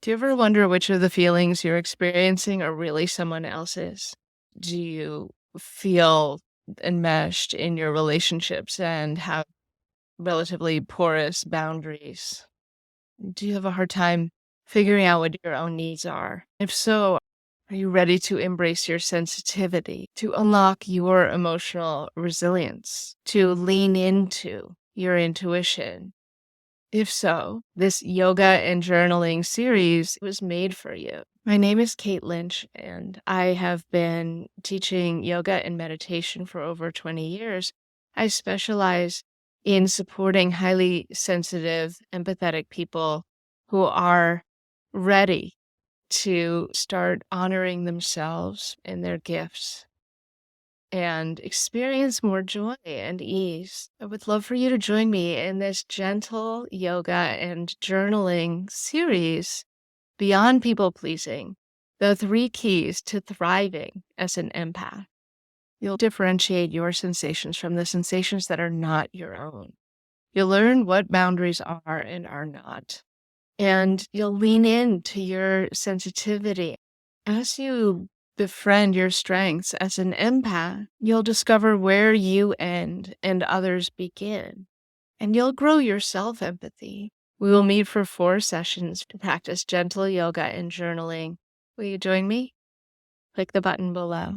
Do you ever wonder which of the feelings you're experiencing are really someone else's? Do you feel enmeshed in your relationships and have relatively porous boundaries? Do you have a hard time figuring out what your own needs are? If so, are you ready to embrace your sensitivity, to unlock your emotional resilience, to lean into your intuition? If so, this yoga and journaling series was made for you. My name is Kate Lynch, and I have been teaching yoga and meditation for over 20 years. I specialize in supporting highly sensitive, empathetic people who are ready to start honoring themselves and their gifts and experience more joy and ease. I would love for you to join me in this gentle yoga and journaling series, Beyond People Pleasing, the 3 keys to thriving as an empath. You'll differentiate your sensations from the sensations that are not your own. You'll learn what boundaries are and are not. And you'll lean into your sensitivity. As you befriend your strengths as an empath, you'll discover where you end and others begin. And you'll grow your self empathy. We will meet for 4 sessions to practice gentle yoga and journaling. Will you join me? Click the button below.